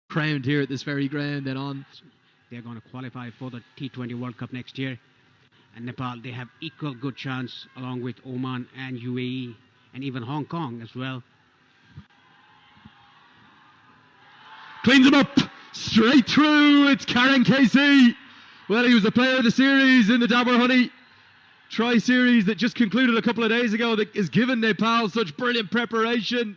crowned here at this very ground then on. They're going to qualify for the T20 World Cup next year. And Nepal, they have equal good chance along with Oman and UAE and even Hong Kong as well. Cleans him up straight through. It's Karen Casey. Well, he was the player of the series in the Dabur Honey Tri-Series that just concluded a couple of days ago, that has given Nepal such brilliant preparation.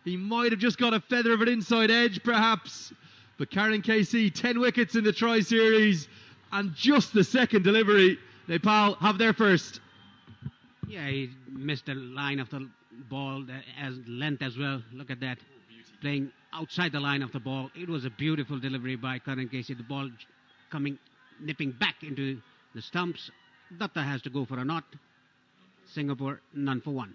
He might have just got a feather of an inside edge, perhaps. But Karen Casey, 10 wickets in the Tri-Series, and just the second delivery. Nepal have their first. Yeah, he missed the line of the ball as length as well. Look at that. Playing outside the line of the ball. It was a beautiful delivery by Karen Casey. The ball nipping back into the stumps. Datta has to go for a knot. Singapore, none for one.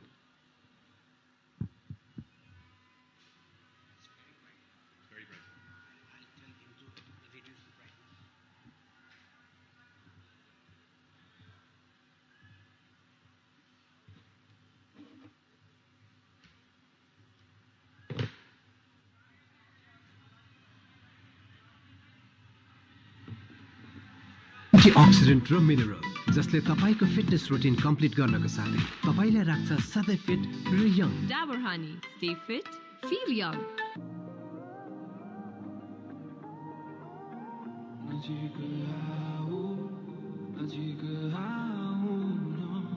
Antioxidant र mineral जसले तपाईको fitness routine complete गर्नको साथै तपाईलाई राख्छ सधैँ fit र young. Dabur Honey, stay fit, feel young.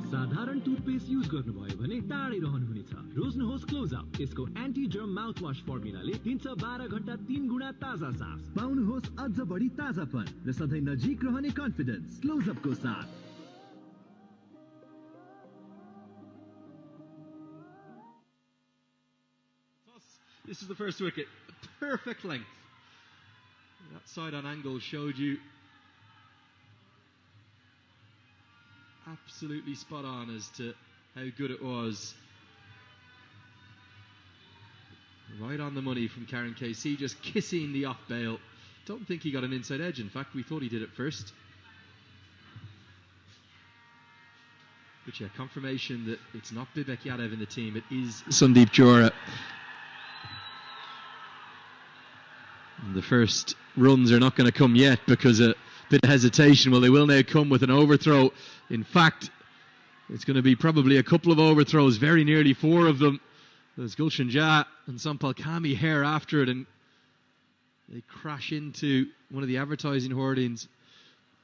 साधारण टुथपेस्ट युज गर्नुभयो भने टाढै रहनुहुनेछ. रोज्नुहोस् क्लोज अप. यसको एन्टी जर्म माउथवाश फर्मुलाले दिन्छ 12 घण्टा 3 गुणा ताजा सास. पाउनुहोस् अझ बढी ताजापन र सधैँ नजिक रहने कन्फिडेन्स क्लोज अपको साथ. This is the first wicket. Perfect length. That side on angle showed you absolutely spot on as to how good it was. Right on the money from Karen KC, just kissing the off bail. Don't think he got an inside edge. In fact, we thought he did it first. But yeah, confirmation that it's not Vivek Yadav in the team, it is Sandeep Johra. And the first runs are not going to come yet because a bit of hesitation. Well, they will now come with an overthrow. In fact, it's going to be probably a couple of overthrows, very nearly 4 of them. There's Gulshan Jha and Sampal Kami hair after it, and they crash into one of the advertising hoardings.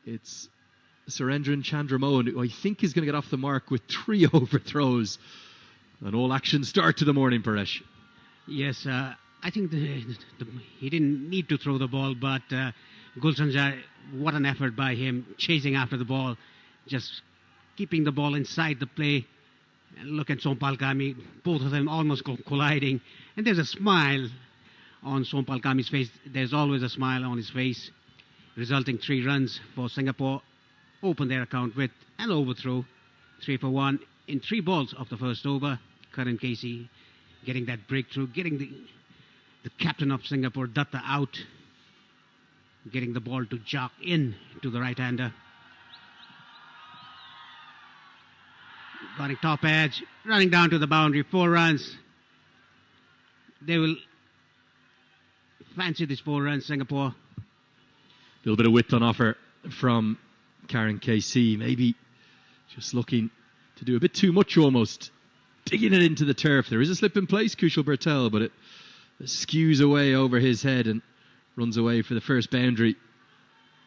It's Surendran Chandramohan, who I think is going to get off the mark with 3 overthrows. And all action start to the morning, Paresh. Yes, I think he didn't need to throw the ball, but Gulshan Jha, what an effort by him, chasing after the ball, just keeping the ball inside the play. And look at Sompal Kami, both of them almost colliding. And there's a smile on Sompal Kami's face. There's always a smile on his face, resulting 3 runs for Singapore. Open their account with an overthrow, 3 for 1 in 3 balls of the first over. Karan Casey getting that breakthrough, getting the captain of Singapore, Datta, out, getting the ball to jog in to the right-hander. Going top edge, running down to the boundary, 4 runs. They will fancy these 4 runs, Singapore. A little bit of width on offer from Karen KC, maybe just looking to do a bit too much almost, digging it into the turf. There is a slip in place, Kushal Bertel, but it skews away over his head and runs away for the first boundary.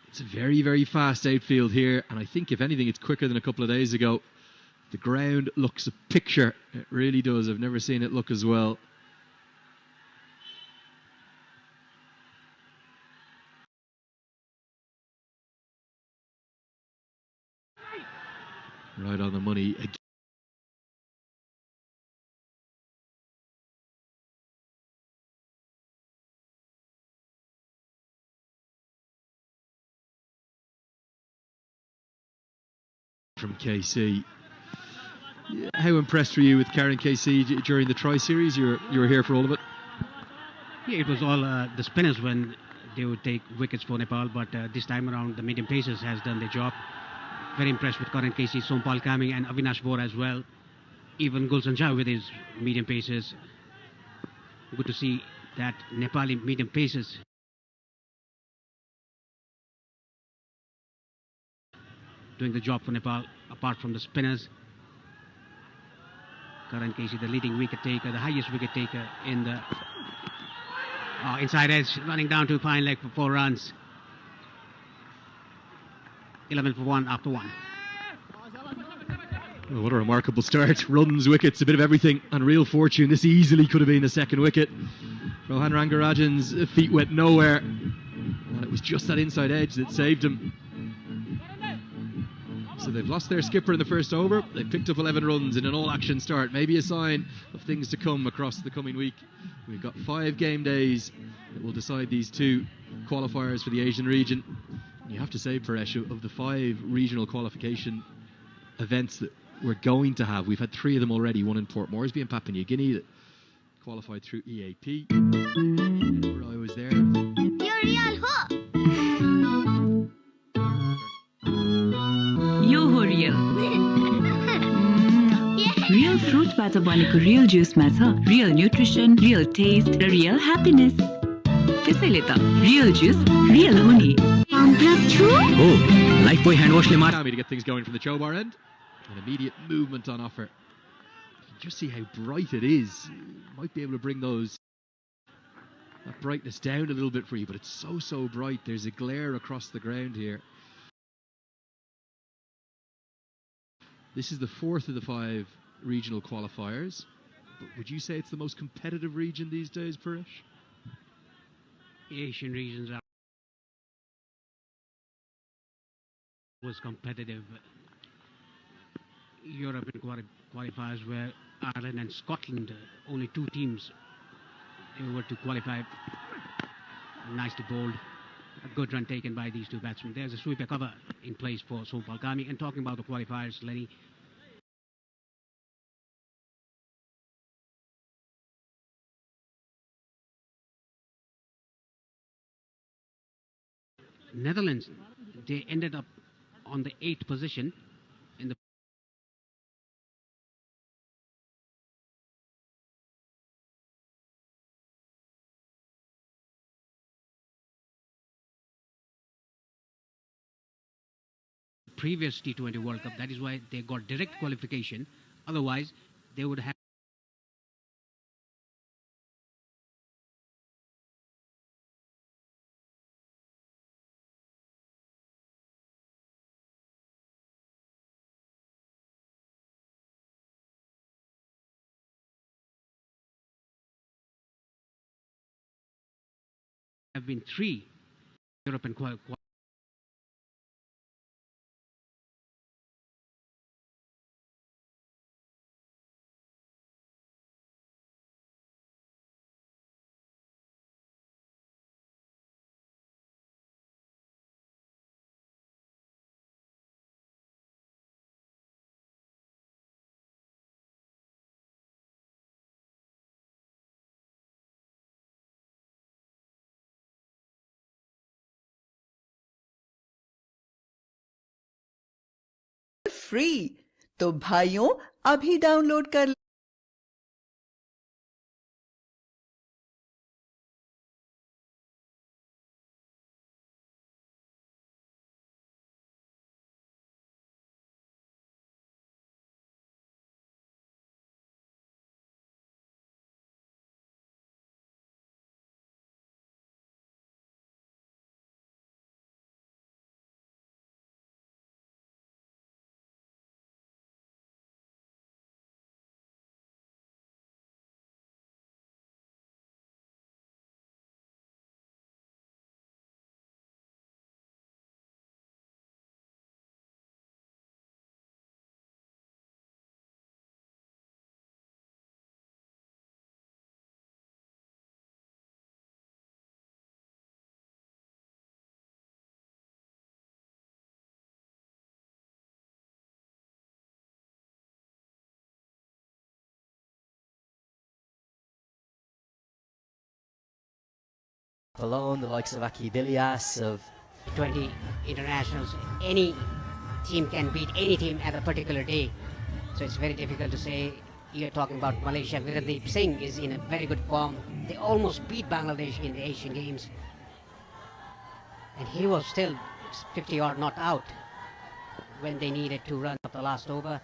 It's a very, very fast outfield here, and I think if anything it's quicker than a couple of days ago. The ground looks a picture, it really does. I've never seen it look as well. Right on the money again. From KC. How impressed were you with Karen KC during the Tri-Series? You were here for all of it? Yeah, it was all the spinners when they would take wickets for Nepal, but this time around the medium pacers has done their job. Very impressed with Karen Casey, Sompal Kami and Avinash Bora as well. Even Gulshan Jha with his medium pacers. Good to see that Nepali medium paces. Doing the job for Nepal, apart from the spinners. Karan Casey, the leading wicket taker, the highest wicket taker in the inside edge, running down to fine leg for 4 runs. 11 for 1 after 1. Oh, what a remarkable start. Runs, wickets, a bit of everything, and real fortune. This easily could have been a second wicket. Rohan Rangarajan's feet went nowhere, and it was just that inside edge that saved him. So they've lost their skipper in the first over. They've picked up 11 runs in an all-action start. Maybe a sign of things to come across the coming week. We've got 5 game days that will decide these 2 qualifiers for the Asian region. You have to say, Paresh, of the 5 regional qualification events that we're going to have, we've had 3 of them already. One in Port Moresby and Papua New Guinea that qualified through EAP. Where I was there. यो हो real real फ्रुटबाट बनेको real जुसमा छ real nutrition, real test र real happiness. त्यसैले त real जुस real हो नि। Oh, Lifebuoy hand wash to get things going from the Chobar end. An immediate movement on offer. You can just see how bright it is. Might be able to bring that brightness down a little bit for you, but it's so bright. There's a glare across the ground here. This is the 4th of the 5 regional qualifiers. But would you say it's the most competitive region these days, Paresh? Asian regions was competitive. European qualifiers were Ireland and Scotland, only 2 teams were to qualify. Nicely bowled. A good run taken by these 2 batsmen. There's a sweeper cover in place for Sopal Kami. And talking about the qualifiers, Lenny, Netherlands, they ended up on the 8th position in the previous T20 World Cup. That is why they got direct qualification. Otherwise, they would have been 3 European free तो भाइयों अभी download कर alone, the likes of Aki Bilias, of 20 internationals. Any team can beat any team at a particular day. So it's very difficult to say you're talking about Malaysia. Virdeep Singh is in a very good form. They almost beat Bangladesh in the Asian Games. And he was still 50 odd not out when they needed 2 runs of the last over.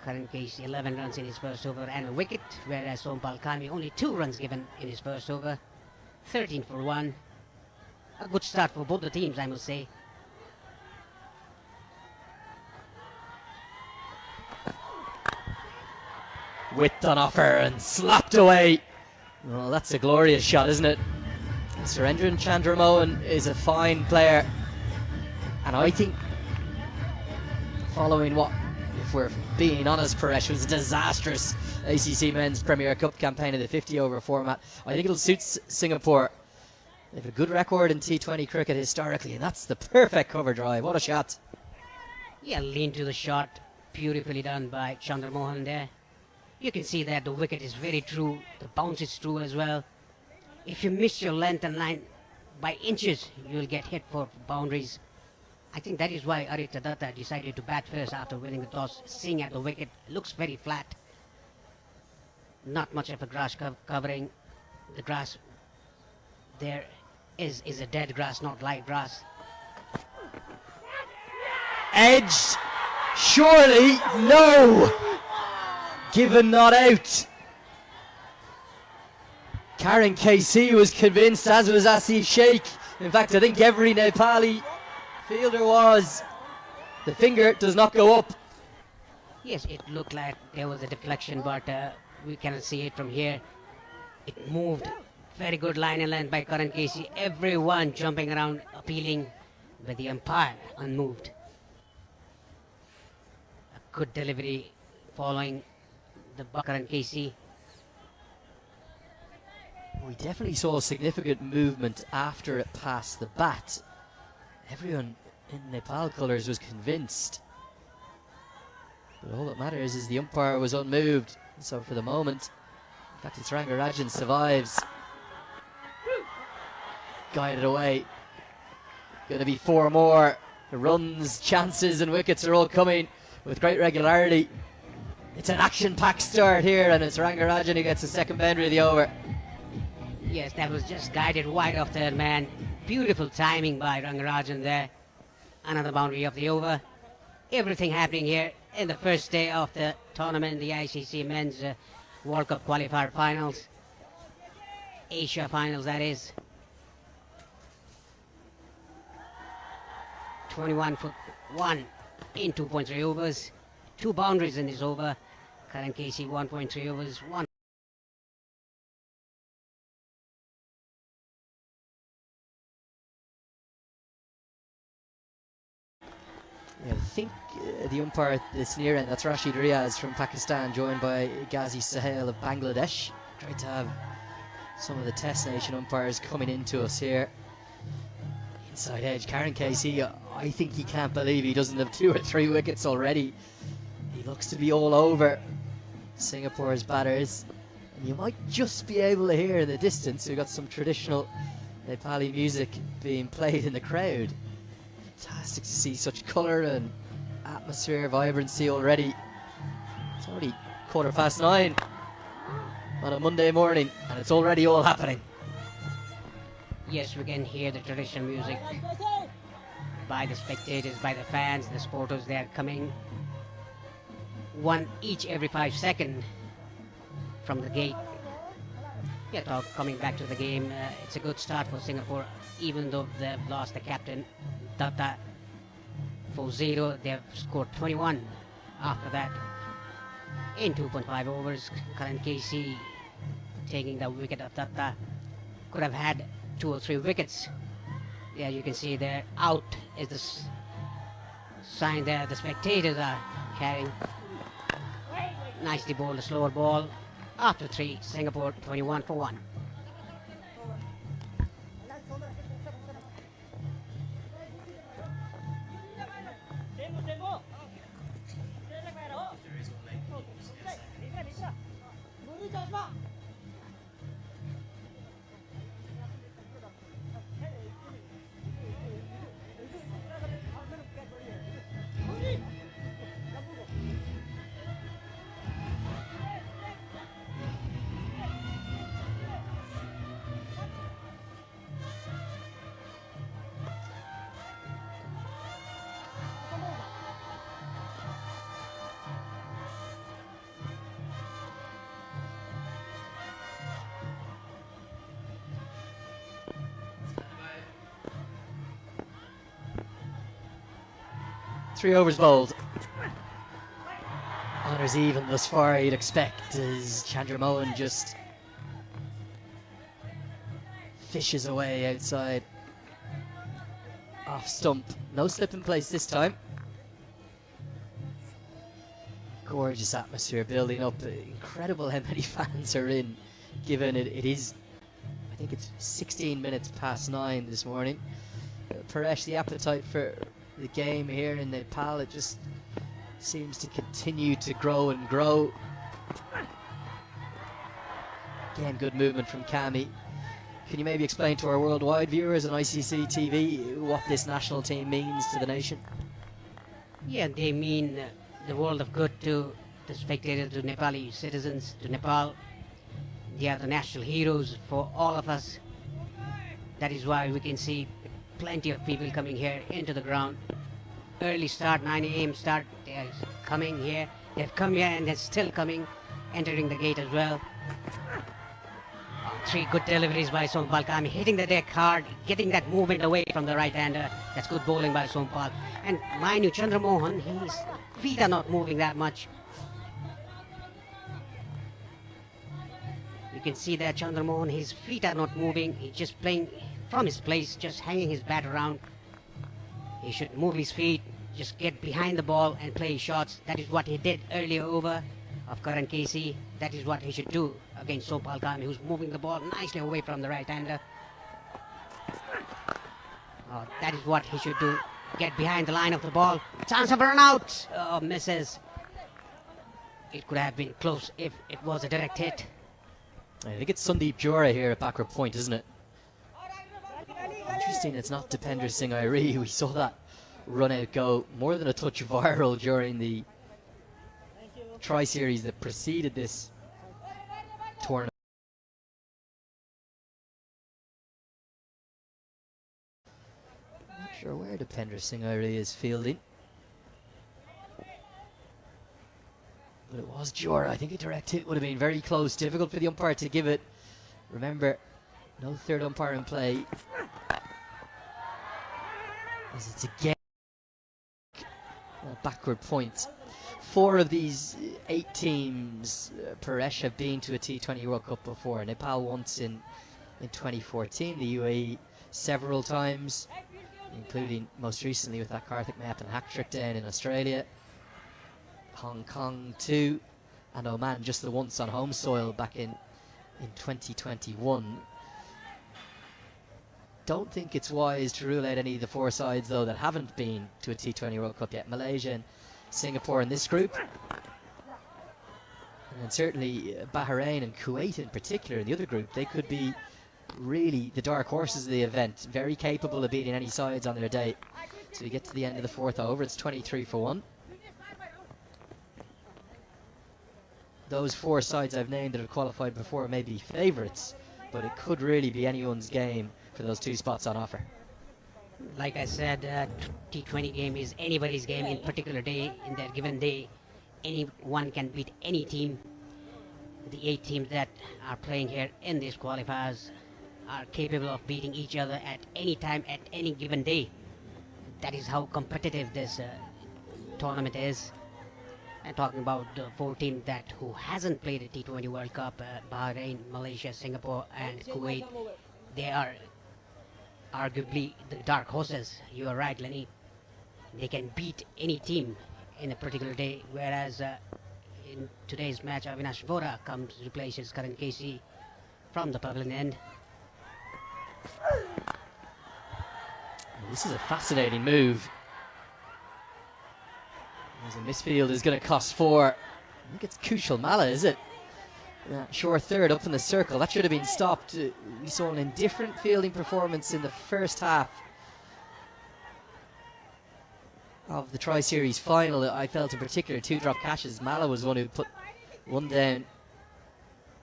Current case 11 runs in his first over and a wicket, whereas Sompal Kami only 2 runs given in his first over. 13 for 1. A good start for both the teams, I must say. Width on offer and slapped away. Well, that's a glorious shot, isn't it? Surendran Chandramohan is a fine player, and I think, following what, if we're being honest, Paresh, was a disastrous ACC Men's Premier Cup campaign in the 50-over format, I think it'll suit Singapore. They have a good record in T20 cricket historically, and that's the perfect cover drive. What a shot. Yeah, lean to the shot. Beautifully done by Chandramohan there. You can see that the wicket is very true. The bounce is true as well. If you miss your length and line by inches, you'll get hit for boundaries. I think that is why Aditya Datta decided to bat first after winning the toss. Seeing at the wicket, looks very flat. Not much of a grass covering. The grass there is a dead grass, not live grass. Edged. Surely, no. Given not out. Karen KC was convinced, as was Asif Sheikh. In fact, I think every Nepali fielder was. The finger does not go up. Yes, it looked like there was a deflection, but we cannot see it from here. It moved. Very good line and length by Karan Casey. Everyone jumping around, appealing, but the umpire unmoved. A good delivery following the Karan Casey. We definitely saw significant movement after it passed the bat. Everyone in Nepal colours was convinced. But all that matters is the umpire was unmoved. So for the moment, in fact, it's Rangarajan survives. Guided away. Going to be 4 more. The runs, chances and wickets are all coming with great regularity. It's an action-packed start here, and it's Rangarajan who gets the second boundary of the over. Yes, that was just guided wide off third man. Beautiful timing by Rangarajan there. Another boundary of the over. Everything happening here in the first day of the tournament, the ICC Men's World Cup Qualifier Finals. Asia Finals, that is. 21 for 1 in 2.3 overs. 2 boundaries in this over. Karan Casey 1.3 overs. 1. Yeah, I think the umpire at this near end, that's Rashid Riaz from Pakistan, joined by Ghazi Sahel of Bangladesh. Great to have some of the Test Nation umpires coming into us here. Inside edge, Karen Casey, I think he can't believe he doesn't have 2 or 3 wickets already. He looks to be all over Singapore's batters. And you might just be able to hear in the distance, we've got some traditional Nepali music being played in the crowd. Fantastic to see such colour and atmosphere, vibrancy already. It's already 9:15 on a Monday morning, and it's already all happening. Yes, we can hear the traditional music by the spectators, by the fans, the supporters. They are coming, one each every 5 seconds from the gate. Yeah, coming back to the game, it's a good start for Singapore, even though they've lost the captain, Datta, for 0. They've scored 21 after that. In 2.5 overs, Karan Casey taking the wicket of Datta. Could have had 2 or 3 wickets. Yeah, you can see there, out is the sign there. The spectators are carrying. Nicely bowled, a slower ball. After 3, Singapore 21 for 1. 3 overs bowled. Honours even thus far, you'd expect, as Chandra Mohan just fishes away outside. Off stump. No slip in place this time. Gorgeous atmosphere building up. Incredible how many fans are in, given it is, I think it's 16 minutes past 9 this morning. Paresh, the appetite for the game here in Nepal, it just seems to continue to grow and grow. Again, good movement from Kami. Can you maybe explain to our worldwide viewers on ICC TV what this national team means to the nation? Yeah, they mean the world of good to the spectators, to Nepali citizens, to Nepal. They are the national heroes for all of us. That is why we can see plenty of people coming here into the ground. Early start, 9 a.m. start, they are coming here. They've come here and they're still coming, entering the gate as well. 3 good deliveries by Sompal Kami, hitting the deck hard, getting that movement away from the right-hander. That's good bowling by Sompal. And mind you, Chandra Mohan, his feet are not moving that much. You can see that Chandra Mohan, his feet are not moving. He's just playing from his place, just hanging his bat around. He should move his feet, just get behind the ball and play his shots. That is what he did earlier over of Karan Casey. That is what he should do against Sompal Kami, who's moving the ball nicely away from the right-hander. That is what he should do. Get behind the line of the ball. Chance of run out. Misses. It could have been close if it was a direct hit. I think it's Sandeep Jora here at backward point, isn't it? Interesting, it's not Dipender Singh Airi. We saw that run out go more than a touch viral during the tri-series that preceded this tournament. Not sure where Dipender Singh Airi is fielding, but it was Jora. I think a direct hit would have been very close. Difficult for the umpire to give it. Remember, no third umpire in play. As it's again a backward point. 4 of these 8 teams, Paresh, have been to a T20 World Cup before. Nepal once in 2014, the UAE several times, including most recently with that Karthik Mehapan hat-trick down in Australia. Hong Kong too, and Oman just the once on home soil back in 2021. Don't think it's wise to rule out any of the 4 sides though that haven't been to a T20 World Cup yet. Malaysia and Singapore in this group, and then certainly Bahrain and Kuwait in particular in the other group. They could be really the dark horses of the event, very capable of beating any sides on their day. So we get to the end of the 4th over, it's 23 for 1. Those 4 sides I've named that have qualified before may be favourites, but it could really be anyone's game for those 2 spots on offer. Like I said, T20 game is anybody's game in particular day. In that given day, anyone can beat any team. The 8 teams that are playing here in these qualifiers are capable of beating each other at any time, at any given day. That is how competitive this tournament is. And talking about the 4 teams who hasn't played a T20 World Cup, Bahrain, Malaysia, Singapore and Kuwait, they are arguably the dark horses. You are right, Lenny. They can beat any team in a particular day, whereas in today's match, Avinash Vora replaces Karan Casey from the pavilion end. This is a fascinating move. As a misfield is going to cost 4. I think it's Kushal Malla, is it? Short third up in the circle. That should have been stopped. We saw an indifferent fielding performance in the first half of the Tri-Series final. I felt in particular 2 drop catches. Malla was one who put one down.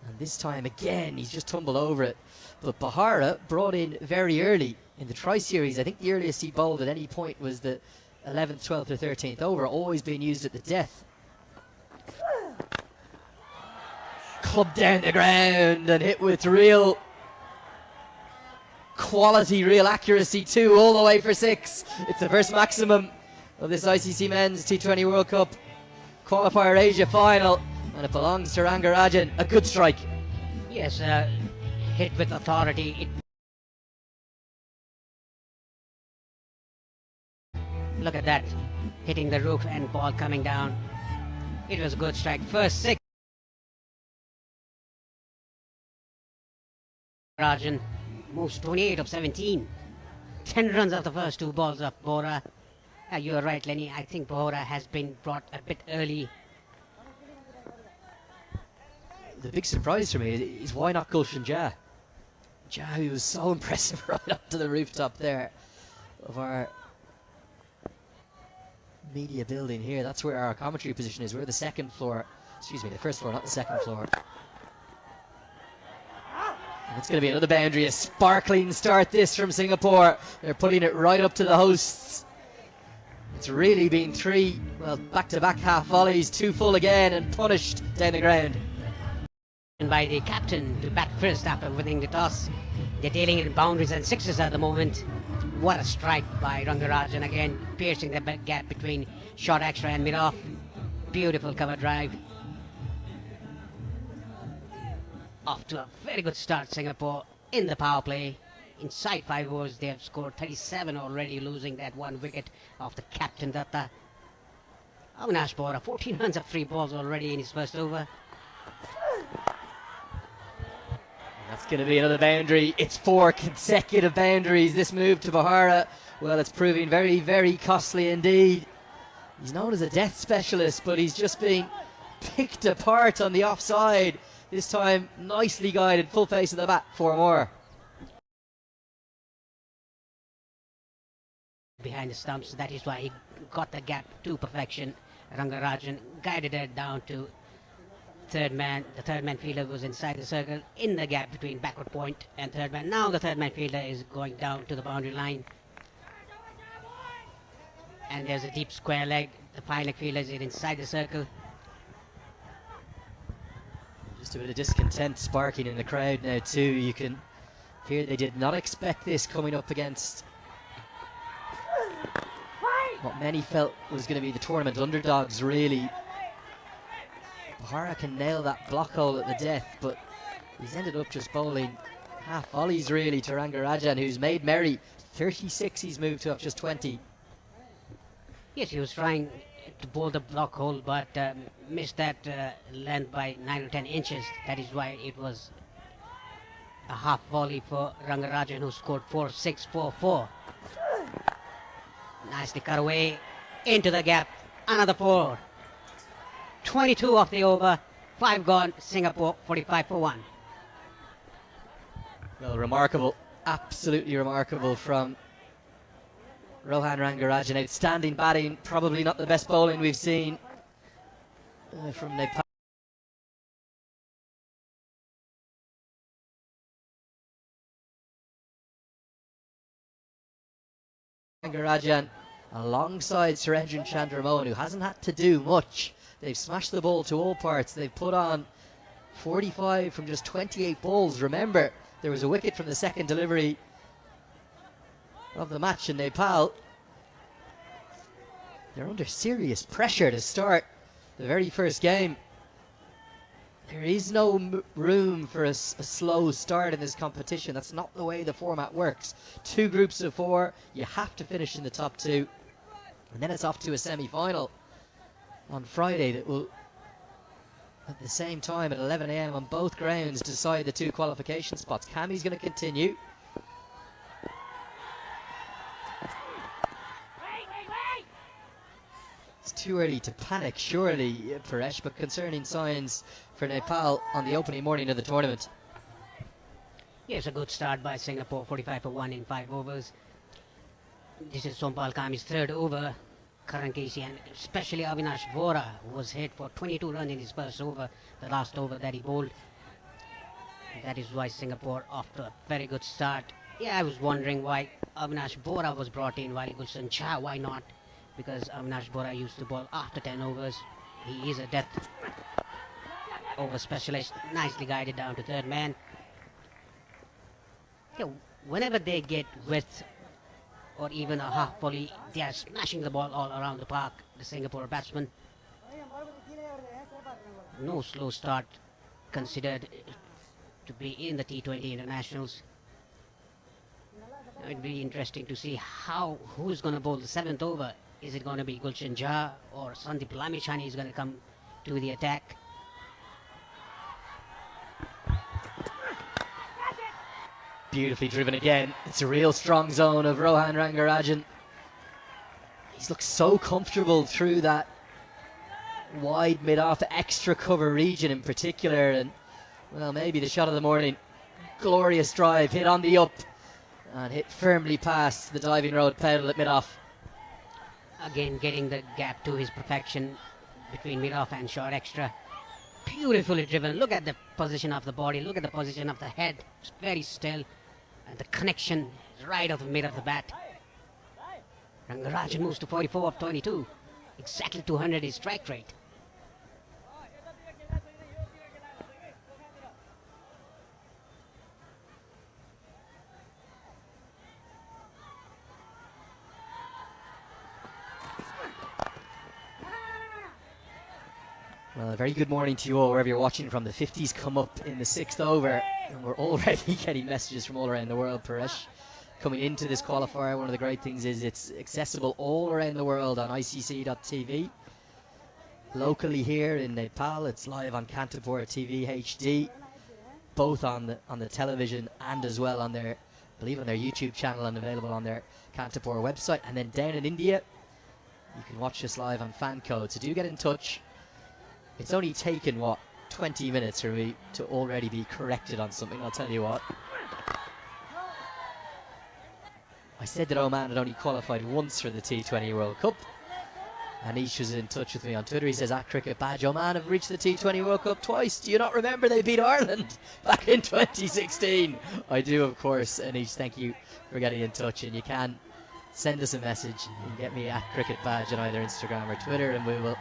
And this time again, he's just tumbled over it. But Bahara brought in very early in the Tri-Series. I think the earliest he bowled at any point was the 11th, 12th or 13th over, always being used at the death. Clubbed down the ground and hit with real quality, real accuracy too, all the way for 6. It's the first maximum of this ICC Men's T20 World Cup Qualifier Asia Final, and it belongs to Rangarajan. A good strike. Yes, hit with authority. Look at that, hitting the roof and ball coming down. It was a good strike. First 6. Rajan moves 28 of 17. 10 runs off the first 2 balls of Bohra. You're right, Lenny. I think Bohra has been brought a bit early. The big surprise for me is why not Gulshan Jah? Jah, who was so impressive right up to the rooftop there of our media building here. That's where our commentary position is. We're the second floor. Excuse me, the first floor, not the second floor. And it's going to be another boundary. A sparkling start this from Singapore. They're putting it right up to the hosts. It's really been 3, well, back-to-back half volleys, 2 full again, and punished down the ground. And by the captain to bat first after winning the toss. They're dealing in boundaries and 6s at the moment. What a strike by Rangarajan, again piercing the gap between short extra and mid-off. Beautiful cover drive. Off to a very good start, Singapore in the power play. Inside 5 overs, they have scored 37 already, losing that 1 wicket of the captain Datta. Avinash Bohra, 14 runs of 3 balls already in his first over. That's going to be another boundary. It's 4 consecutive boundaries. This move to Bohra, well, it's proving very, very costly indeed. He's known as a death specialist, but he's just been picked apart on the offside. This time, nicely guided, full face of the bat, 4 more. Behind the stumps, that is why he got the gap to perfection. Rangarajan guided it down to third man. The third man fielder was inside the circle in the gap between backward point and third man. Now the third man fielder is going down to the boundary line. And there's a deep square leg. The fine leg fielder is inside the circle. Just a bit of discontent sparking in the crowd now too. You can hear they did not expect this coming up against what many felt was going to be the tournament underdogs, really. Bohra can nail that block hole at the death, but he's ended up just bowling half volleys really to Rangarajan, who's made merry. 36 he's moved to up just 20. Yes, he was trying to bowl the block hole, but missed that length by 9 or 10 inches. That is why it was a half volley for Rangarajan, who scored 4-6, 4-4. Nicely cut away into the gap. Another 4. 22 off the over. 5 gone. Singapore 45 for 1. Well, remarkable, absolutely remarkable from Rohan Rangarajan. Outstanding batting, probably not the best bowling we've seen from Neapl. Rangarajan alongside Surendran Chandramohan, who hasn't had to do much. They've smashed the ball to all parts. They've put on 45 from just 28 balls. Remember, there was a wicket from the second delivery of the match in Neapl. They're under serious pressure to start the very first game. There is no room for a slow start in this competition. That's not the way the format works. 2 groups of 4. You have to finish in the top 2. And then it's off to a semi-final on Friday that will, at the same time at 11 AM on both grounds, decide the 2 qualification spots. Cammy's going to continue. It's too early to panic, surely, Paresh, but concerning signs for Neapl on the opening morning of the tournament. Yes, a good start by Singapore, 45 for 1 in 5 overs. This is Sompal Kami's 3rd over. Karan Casey and especially Avinash Bohra was hit for 22 runs in his first over, the last over that he bowled. That is why Singapore off to a very good start. Yeah, I was wondering why Avinash Bohra was brought in while Gulshan Jah, why not? Because Avinash Bohra used to bowl after 10 overs. He is a death over specialist, nicely guided down to third man. Yeah, whenever they get width or even a half volley. They are smashing the ball all around the park, the Singapore batsmen. No slow start considered to be in the T20 internationals. It would be interesting to see who's going to bowl the 7th over. Is it going to be Gulshan Jha or Sandeep Lamichhane is going to come to the attack? Beautifully driven again. It's a real strong zone of Rohan Rangarajan. He's looked so comfortable through that wide mid-off extra cover region in particular, and well, maybe the shot of the morning. Glorious drive, hit on the up and hit firmly past the diving road pedal at mid-off. Again, getting the gap to his perfection between mid-off and short extra. Beautifully driven. Look at the position of the body. Look at the position of the head. It's very still. And the connection is right off the mid of the bat. Rangarajan moves to 44 of 22. Exactly 200 is strike rate. Well, a very good morning to you all, wherever you're watching from. The 50s come up in the 6th over, and we're already getting messages from all around the world, Paresh. Coming into this qualifier, one of the great things is it's accessible all around the world on ICC.tv. Locally here in Nepal, it's live on Kantapur TV HD, both on the television and as well on their, I believe, on their YouTube channel and available on their Kantapur website. And then down in India, you can watch us live on fan code. So do get in touch. It's only taken, 20 minutes for me to already be corrected on something, I'll tell you what. I said that Oman had only qualified once for the T20 World Cup. Anish was in touch with me on Twitter. He says, at Cricket Badge, Oman have reached the T20 World Cup twice. Do you not remember they beat Ireland back in 2016? I do, of course. Anish, thank you for getting in touch. And you can send us a message. You can get me at Cricket Badge on either Instagram or Twitter, and we will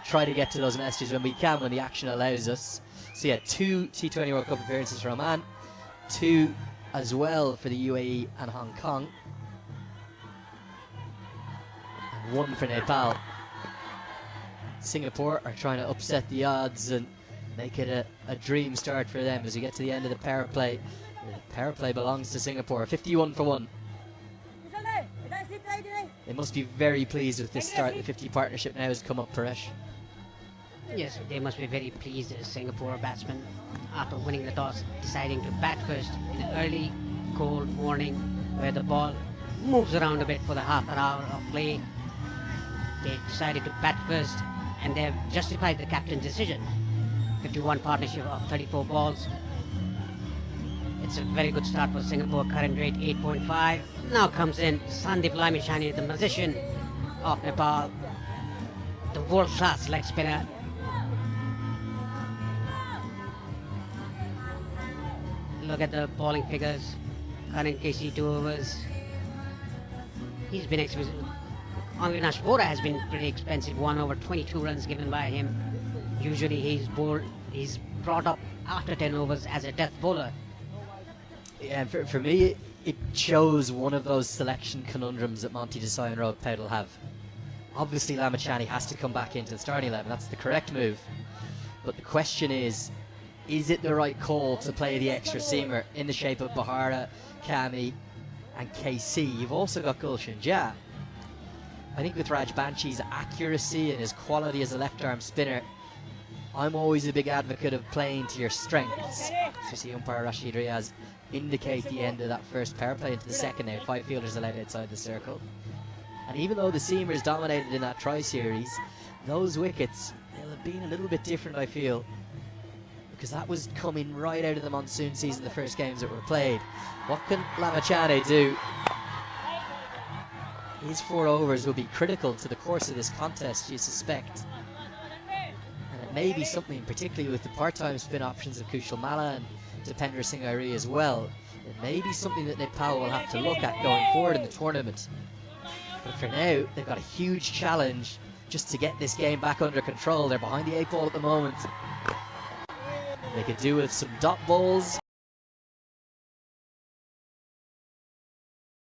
try to get to those messages when we can, when the action allows us. So yeah, 2 T20 World Cup appearances for Oman, 2 as well for the UAE and Hong Kong, and 1 for Nepal. Singapore are trying to upset the odds and make it a dream start for them as we get to the end of the power play. The power play belongs to Singapore, 51 for 1. They must be very pleased with this start. The 50 partnership now has come up, Paresh. Yes, they must be very pleased as Singapore batsmen, after winning the toss, deciding to bat first in an early, cold morning where the ball moves around a bit for the half an hour of play. They decided to bat first, and they've justified the captain's decision. 51 partnership of 34 balls. It's a very good start for Singapore. Current rate 8.5. Now comes in Sandeep Lamichhane, the musician of Nepal, the world-class leg spinner. Look at the bowling figures. Current KC 2 overs. He's been expensive. Avinash Bora has been pretty expensive. 1 over 22 runs given by him. Usually he's brought up after 10 overs as a death bowler. Yeah, for me, it shows one of those selection conundrums that Monty Desai and Road Powell have. Obviously, Lamichhane has to come back into the starting 11. That's the correct move. But the question is it the right call to play the extra seamer in the shape of Bahara, Kami, and KC? You've also got Gulshan Jha. I think with Raj Banshi's accuracy and his quality as a left-arm spinner, I'm always a big advocate of playing to your strengths. So you see umpire Rashid Riaz indicate the end of that first power play into the second now. 5 fielders allowed outside the circle. And even though the seamers dominated in that tri-series, those wickets, they'll have been a little bit different, I feel, because that was coming right out of the monsoon season, the first games that were played. What can Lamichhane do? His 4 overs will be critical to the course of this contest, you suspect. And it may be something, particularly with the part-time spin options of Kushal Malla and Dipender Singh Airi as well, it may be something that Nepal will have to look at going forward in the tournament. But for now, they've got a huge challenge just to get this game back under control. They're behind the 8 ball at the moment. They could do with some dot balls.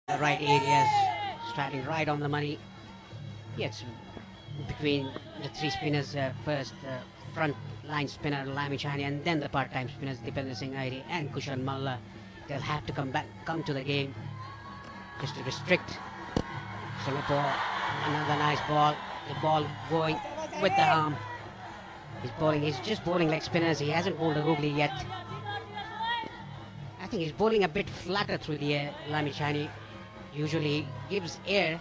The right areas starting right on the money. Yes, between the three spinners, first front line spinner Lamichhane and then the part-time spinners Dipender Singh Airi and Kushan Malla. They'll have to come to the game just to restrict Singapore. Another nice ball. The ball going with the arm. He's just bowling like spinners. He hasn't bowled a googly yet. I think he's bowling a bit flatter through the air. Lamichhane usually gives air.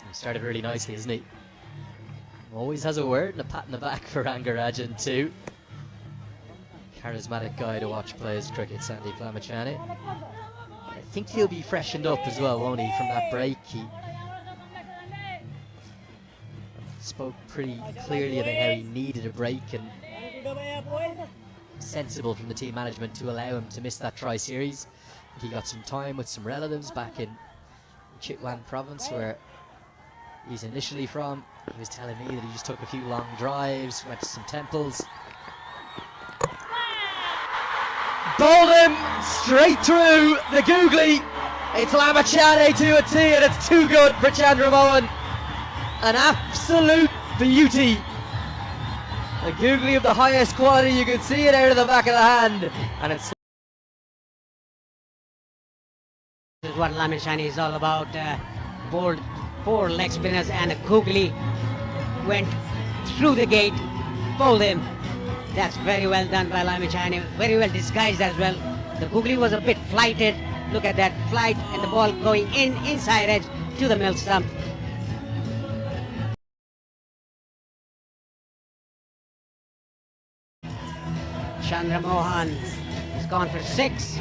He started really nicely, isn't he? Always has a word and a pat in the back for Rangarajan too. Charismatic guy to watch play his cricket, Sandeep Lamichhane. I think he'll be freshened up as well, won't he, from that break? He spoke pretty clearly about how he needed a break, and sensible from the team management to allow him to miss that tri-series. He got some time with some relatives back in Chitwan province, where he's initially from. He was telling me that he just took a few long drives, went to some temples. Bowled him straight through the googly. It's Lamichhane to a tee, and it's too good for Chandra Mohan. An absolute beauty. A googly of the highest quality. You can see it out of the back of the hand, and it's. This is what Lamichhane is all about. Bowled 4 leg spinners and a googly. Went through the gate, bowled him. That's very well done by Lamichhane. Very well disguised as well. The googly was a bit flighted. Look at that flight, and the ball going inside edge to the middle stump. Chandra Mohan has gone for 6.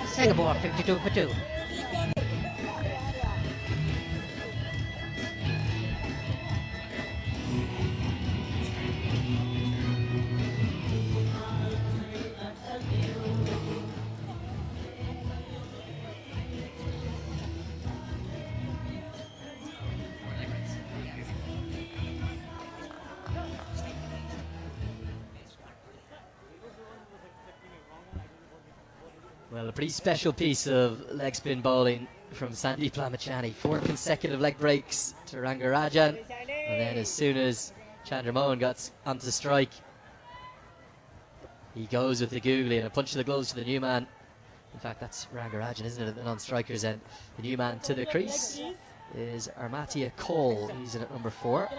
Singapore 52 for 2. Well, a pretty special piece of leg spin bowling from Sandeep Lamichhane. 4 consecutive leg breaks to Rangarajan, and then as soon as Chandra Mohan got onto strike, he goes with the googly and a punch to the gloves to the new man. In fact, that's Rangarajan, isn't it, on strikers end. The new man to the crease is Armatia Cole. He's in at number 4.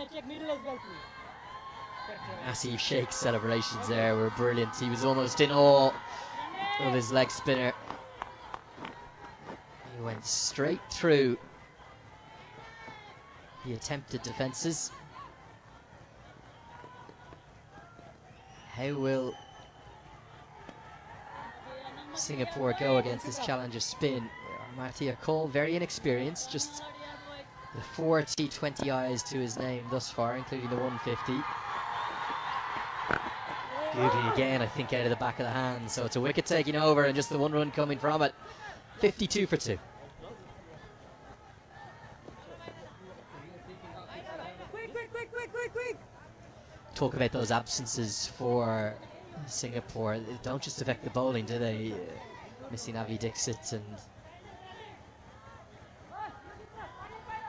Massive shake celebrations there were brilliant. He was almost in awe of his leg spinner. He went straight through the attempted defences. How will Singapore go against this challenger spin? Martia Cole, very inexperienced, just the 4 T20Is to his name thus far, including the 150. Googly again, I think, out of the back of the hand, so it's a wicket taking over and just the 1 run coming from it. 52 for 2. Talk about those absences for Singapore. They don't just affect the bowling, do they? Missing Avi Dixit and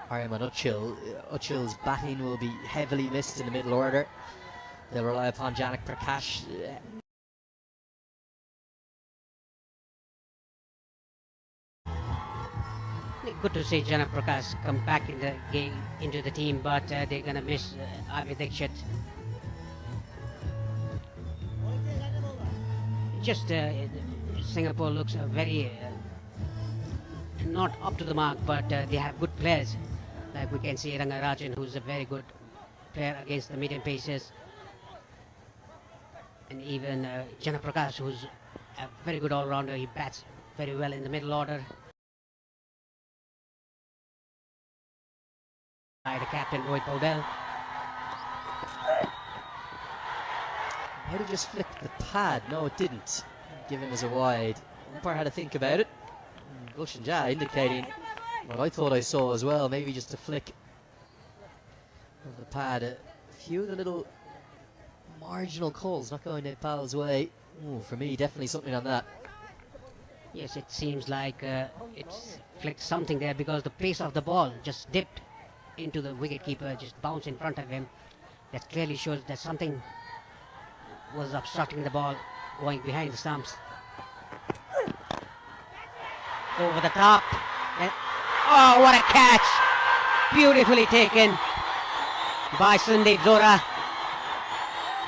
Ariman Uchil. Uchil's batting will be heavily missed in the middle order. They'll rely upon Janak Prakash. Good to see Janak Prakash come back in the game, into the team, but they're going to miss Avi Dixit. Just Singapore looks very not up to the mark, but they have good players. Like we can see Rangarajan, who's a very good player against the medium pacers. And even Janak Prakash, who's a very good all-rounder. He bats very well in the middle order. By the captain, Rohit Paudel. Might have just flicked the pad. No, it didn't. Give him as a wide. Umpire had to think about it. Gulshan Jha indicating what I thought I saw as well. Maybe just a flick of the pad. A few of the little marginal calls not going Nepal's way. Ooh, for me, definitely something on that. Yes, it seems like it's flicked something there because the pace of the ball just dipped into the wicketkeeper, just bounced in front of him. That clearly shows that something was obstructing the ball going behind the stumps. Over the top. And, oh, what a catch! Beautifully taken by Sundeep Zora.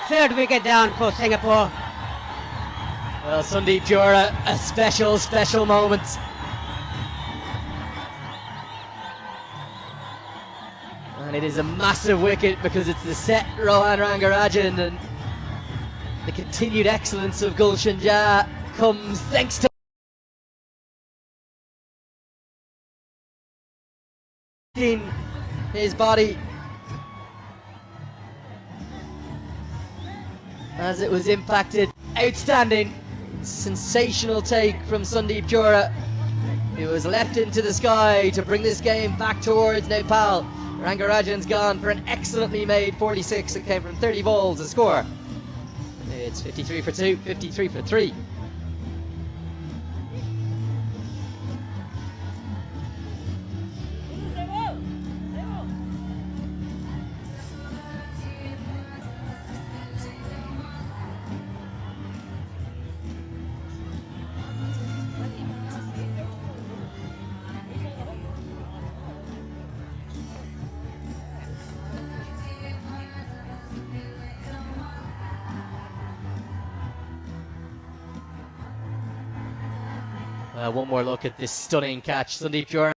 Third wicket down for Singapore. Well, Sundeep Zora, a special moment. And it is a massive wicket because it's the set Rohan Rangarajan, and the continued excellence of Gulshan Jha comes thanks to his body as it was impacted. Outstanding, sensational take from Sundeep Zora. He was leapt into the sky to bring this game back towards Nepal. Rangarajan's gone for an excellently made 46 that came from 30 balls. The score, it's 53 for 2, 53 for 3. One more look at this stunning catch. Sundeep Zora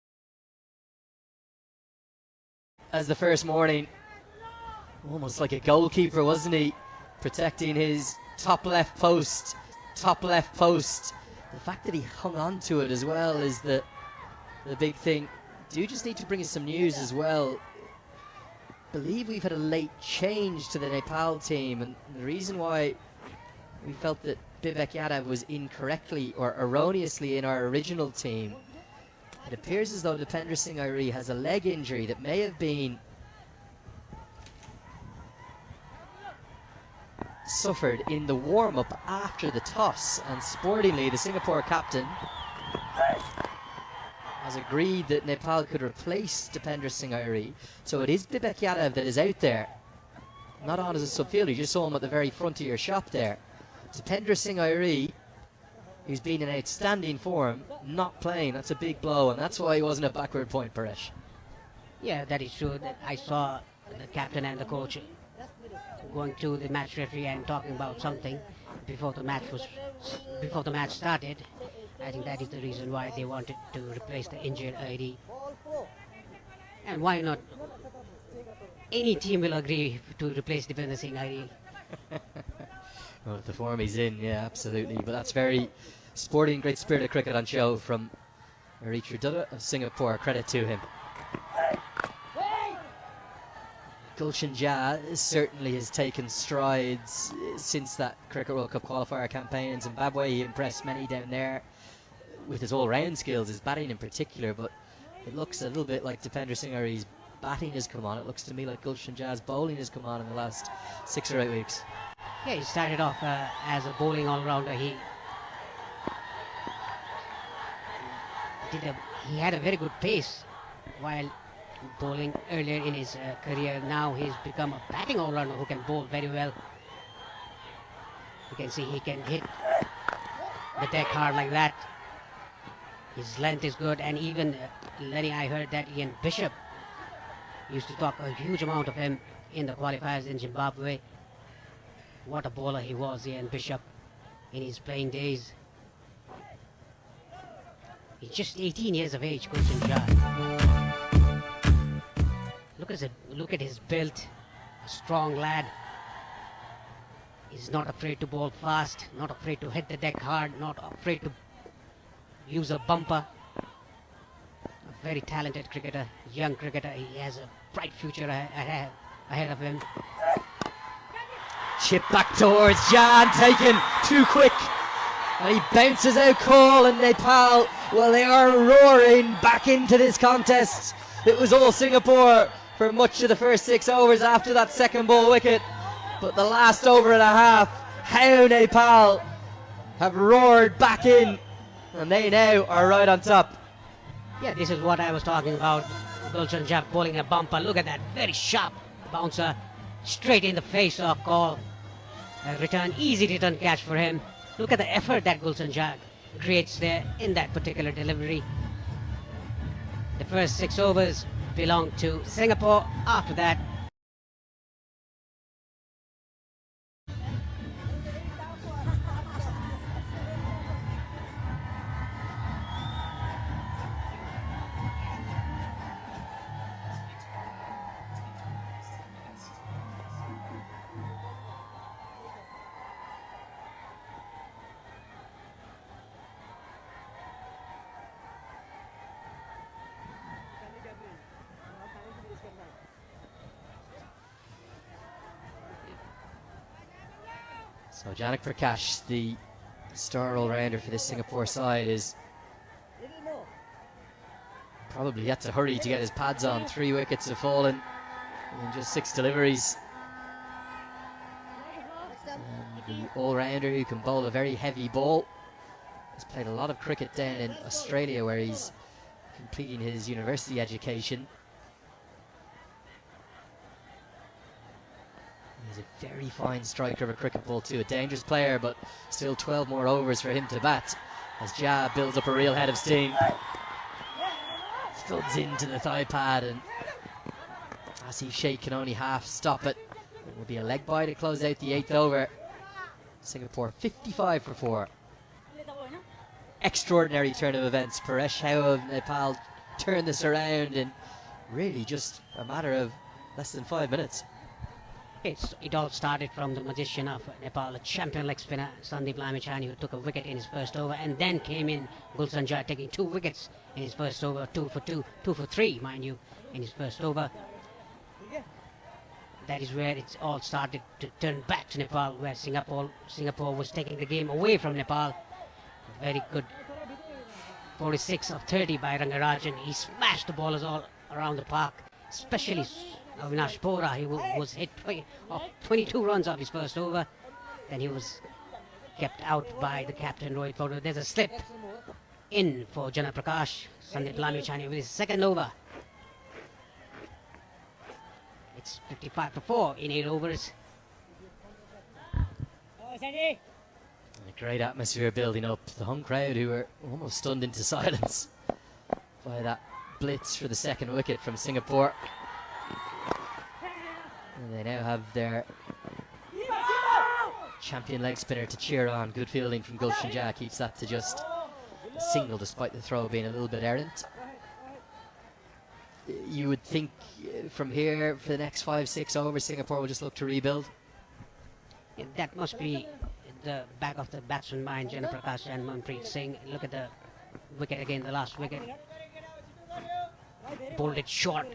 as the first morning, almost like a goalkeeper, wasn't he? Protecting his top left post. The fact that he hung on to it as well is the big thing. Do just need to bring us some news as well. Believe we've had a late change to the Nepal team, and the reason why we felt that Bibek Yadav was incorrectly or erroneously in our original team. It appears as though Dipendra Singh Airi has a leg injury that may have been suffered in the warm-up after the toss, and sportingly the Singapore captain has agreed that Nepal could replace Dipendra Singh Airi. So it is Bibek Yadav that is out there, not on as a subfielder. You just saw him at the very front of your shop there. Dipendra Singh Airi, who's been in outstanding form, not playing. That's a big blow, and that's why he wasn't a backward point, Paresh. Yeah, that is true. That I saw the captain and the coach going to the match referee and talking about something before the match started. I think that is the reason why they wanted to replace the injured Airi. And why not? Any team will agree to replace Dipendra Singh Airi. Well, the form he's in, yeah, absolutely. But that's very sporting, great spirit of cricket on show from Aritra Dutta of Singapore. Credit to him. Gulshan Jha certainly has taken strides since that Cricket World Cup qualifier campaign in Zimbabwe. He impressed many down there with his all-round skills, his batting in particular. But it looks a little bit like Dipendra Singh Airi's batting has come on. It looks to me like Gulshan Jha's bowling has come on in the last 6 or 8 weeks. Yeah, he started off as a bowling all-rounder. He had a very good pace while bowling earlier in his career. Now he's become a batting all-rounder who can bowl very well. You can see he can hit the deck hard like that. His length is good, and even Lenny, I heard that Ian Bishop used to talk a huge amount of him in the qualifiers in Zimbabwe. What a bowler he was, Ian Bishop, in his playing days. He's just 18 years of age, Gulshan Jha. Look at his build, a strong lad. He's not afraid to bowl fast, not afraid to hit the deck hard, not afraid to use a bumper. A very talented cricketer, young cricketer. He has a bright future ahead of him. Chip back towards Jan, taken too quick. And he bounces out call, and Nepal, well, they are roaring back into this contest. It was all Singapore for much of the first 6 overs after that second ball wicket. But the last over and a half, how Neapl have roared back in, and they now are right on top. Yeah, this is what I was talking about. Gulshan Jah bowling a bumper. Look at that, very sharp bouncer, straight in the face of Call. A return, easy return catch for him. Look at the effort that Gulshan Jah creates there in that particular delivery. The first 6 overs belong to Singapore. After that, So Janak Prakash, the star all-rounder for this Singapore side, is probably yet to hurry to get his pads on. 3 wickets have fallen in just 6 deliveries. And the all-rounder who can bowl a very heavy ball has played a lot of cricket down in Australia where he's completing his university education. He's a very fine striker of a cricket ball too, a dangerous player, but still 12 more overs for him to bat as Jah builds up a real head of steam. Thuds into the thigh pad, and Asif Sheikh can only half stop it. It will be a leg bye to close out the 8th over. Singapore 55 for 4. Extraordinary turn of events. Paresh, how have Neapl turned this around in really just a matter of less than 5 minutes? it all started from the magician of Nepal, a champion leg spinner, Sandeep Lamachani, who took a wicket in his first over, and then came in Gulshan Jah taking 2 wickets in his first over, 2 for 2, 2 for 3, mind you, in his first over. That is where it all started to turn back to Nepal, where Singapore was taking the game away from Nepal. Very good 46 of 30 by Rangarajan. He smashed the ballers all around the park, especially Avinash Bora. He was hit 22 runs off his first over. Then he was kept out by the captain Rohit Fowler. There's a slip in for Jana Prakash. Sandeep Lamachani with his second over. It's 55 for 4 in 8 overs. A great atmosphere building up. The home crowd, who were almost stunned into silence by that blitz for the second wicket from Singapore. And they now have their champion leg spinner to cheer on. Good fielding from Gulshan Jah keeps that to just a single, despite the throw being a little bit errant. You would think from here for the next 5-6 overs Singapore will just look to rebuild. That must be the back of the batsman mind, Jana Prakash and Manpreet Singh. Look at the wicket again, the last wicket. Bowled it short,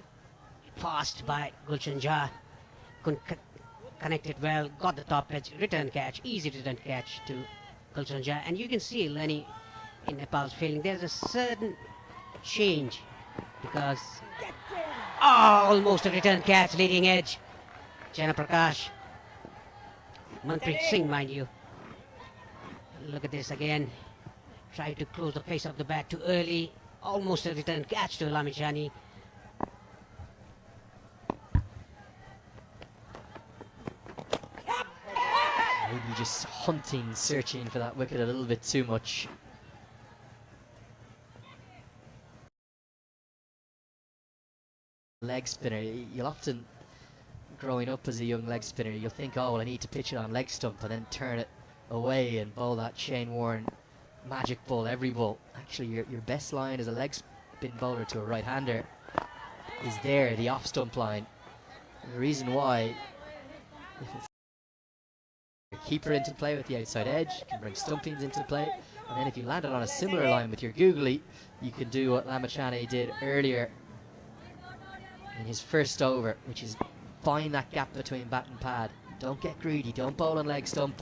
fast by Gulshan Jah. Couldn't connect it well, got the top edge, return catch, easy return catch to Gulshan Jah. And you can see Lenny in Nepal's fielding. There's a certain change because almost a return catch, leading edge. Jana Prakash. Manpreet Singh, mind you. Look at this again. Tried to close the face of the bat too early. Almost a return catch to Lamachani. Maybe just hunting, searching for that wicket a little bit too much. Leg spinner, you'll often, growing up as a young leg spinner, you'll think, oh well, I need to pitch it on leg stump and then turn it away and bowl that Shane Warne magic ball, every ball. Actually, your best line as a leg spin bowler to a right-hander is there, the off stump line. And the reason why, if it's your keeper into play with the outside edge, you can bring stumpings into play, and then if you land it on a similar line with your googly, you can do what Lamachani did earlier in his first over, which is find that gap between bat and pad. Don't get greedy, don't bowl on leg stump.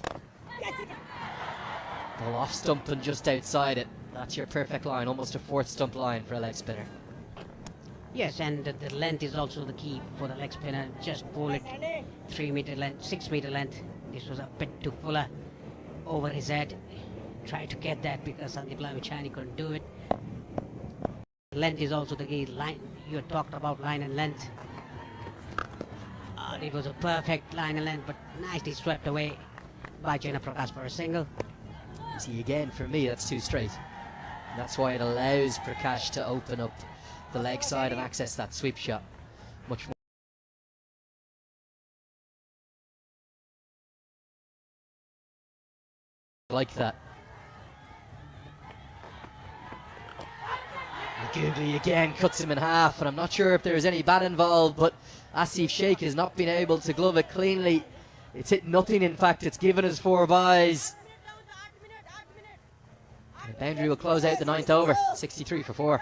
Bowl off stump and just outside it. That's your perfect line, almost a 4th stump line for a leg spinner. Yes, and the length is also the key for the leg spinner. Just bowl it 3 meter length, 6 meter length. This was a bit too fuller over his head. Tried to get that because Sandeep Lavachani couldn't do it. Length is also the key. Line, you talked about line and length. It was a perfect line and length, but nicely swept away by Jana Prakash for a single. See, again, for me, that's too straight. And that's why it allows Prakash to open up the leg side and access that sweep shot much more. Like that. Googly again cuts him in half, and I'm not sure if there's any bat involved, but Asif Sheikh has not been able to glove it cleanly. It's hit nothing, in fact, it's given us 4 byes. The boundary will close out the 9th over, 63 for 4.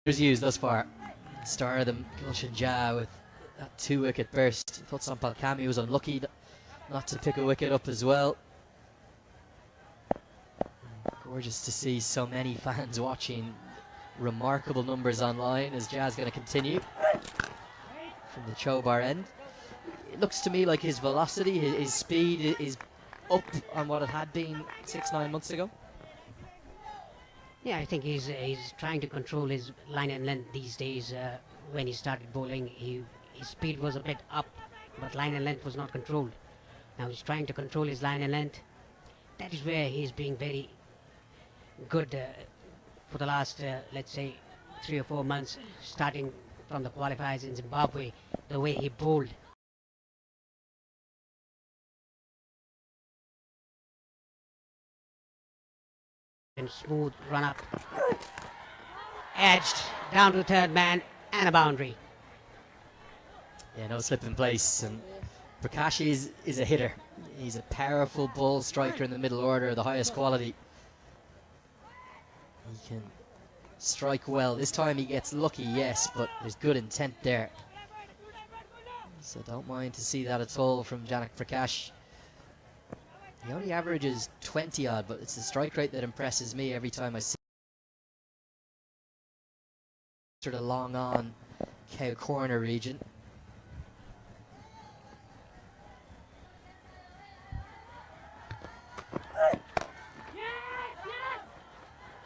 Used thus far. Star of them, Gulshan Jha with that 2-wicket burst. Thought Palkami was unlucky not to pick a wicket up as well. Gorgeous to see so many fans watching. Remarkable numbers online as Jha's going to continue from the Chobar end. It looks to me like his velocity, his speed is up on what it had been 6-9 months ago. Yeah, I think he's trying to control his line and length these days. When he started bowling, his speed was a bit up, but line and length was not controlled. Now he's trying to control his line and length. That is where he's being very good for the last, let's say, 3 or 4 months, starting from the qualifiers in Zimbabwe, the way he bowled. And smooth run up, edged down to third man and a boundary. Yeah, no slip in place, and Prakash is a hitter. He's a powerful ball striker in the middle order, the highest quality. He can strike well. This time he gets lucky, yes, but there's good intent there. So don't mind to see that at all from Janak Prakash. He only averages 20 odd, but it's the strike rate that impresses me every time I see sort of long on Cow Corner region.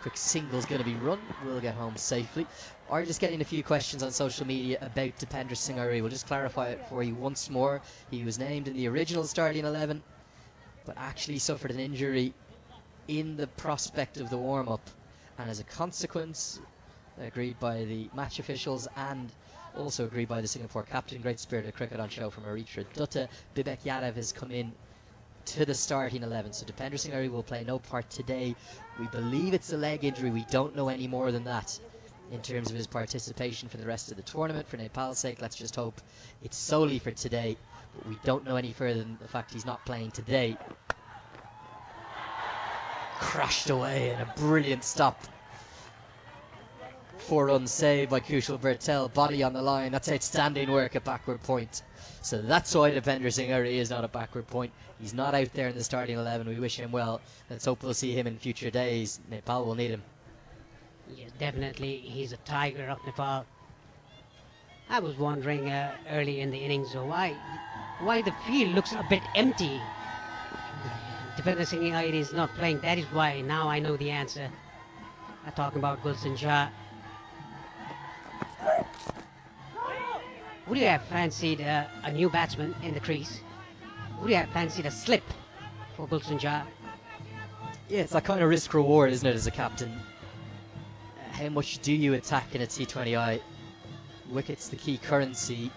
Quick single's going to be run. We'll get home safely. Are just getting a few questions on social media about Dipendra Singh Ari. We'll just clarify it for you once more. He was named in the original starting 11, but actually suffered an injury in the prospect of the warm-up, and as a consequence, agreed by the match officials and also agreed by the Singapore captain, Great Spirit of Cricket on show from Aritra Dutta, Bibek Yadav has come in to the starting 11. So Dipendra Singh Ari will play no part today. We believe it's a leg injury. We don't know any more than that in terms of his participation for the rest of the tournament. For Nepal's sake, let's just hope it's solely for today. But we don't know any further than the fact he's not playing today. Crashed away and a brilliant stop. 4-run save by Kushal Bertel, body on the line. That's outstanding work at backward point. So that's why Dipendra Singh Ari is not at backward point. He's not out there in the starting 11. We wish him well. Let's hope we'll see him in future days. Nepal will need him. Yes, definitely. He's a tiger of Nepal. I was wondering early in the innings why the field looks a bit empty. Dipendra Singh Ari is not playing. That is why. Now I know the answer. I'm talking about Gulshan Jha. Would you have fancied a new batsman in the crease? Would you have fancied a slip for Gulshan Jha? Yeah, it's that kind of risk-reward, isn't it, as a captain? How much do you attack in a T20I? Wicket's the key currency.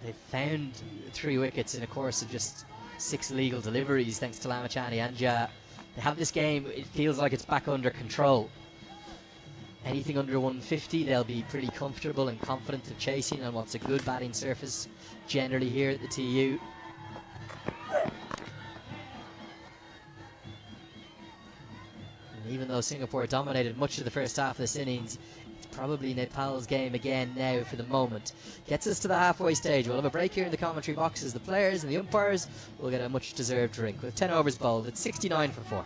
They've found 3 wickets in a course of just 6 legal deliveries, thanks to Lamachani and Jha. They have this game, it feels like it's back under control. anything under 150, they'll be pretty comfortable and confident of chasing on what's a good batting surface generally here at the TU. And even though Singapore dominated much of the first half of this innings, it's probably Nepal's game again now for the moment. Gets us to the halfway stage. We'll have a break here in the commentary boxes. The players and the umpires will get a much deserved drink. With 10 overs bowled, it's 69 for 4.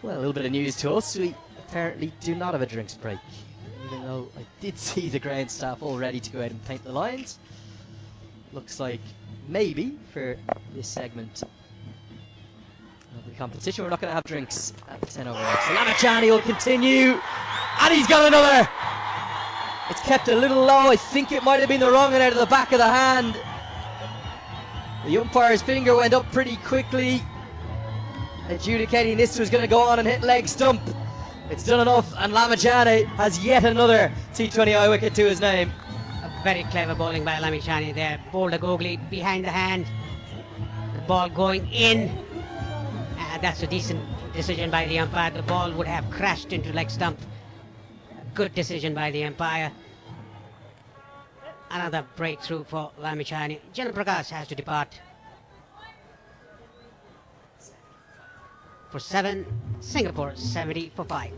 Well, a little bit of news to us. We apparently do not have a drinks break, even though I did see the ground staff all ready to go out and paint the lines. Looks like maybe for this segment of the competition we're not going to have drinks at the 10 over next. So Lamachani will continue, and he's got another. It's kept a little low. I think it might have been the wrong one out of the back of the hand. The umpire's finger went up pretty quickly, adjudicating this was going to go on and hit leg stump. It's done enough, and Lamachani has yet another T20I wicket to his name. A very clever bowling by Lamachani there. Bowled a googly behind the hand. The ball going in. That's a decent decision by the umpire. The ball would have crashed into leg stump. A good decision by the umpire. Another breakthrough for Lamachani. Janam Prakash has to depart. For 7, Singapore 70 for 5.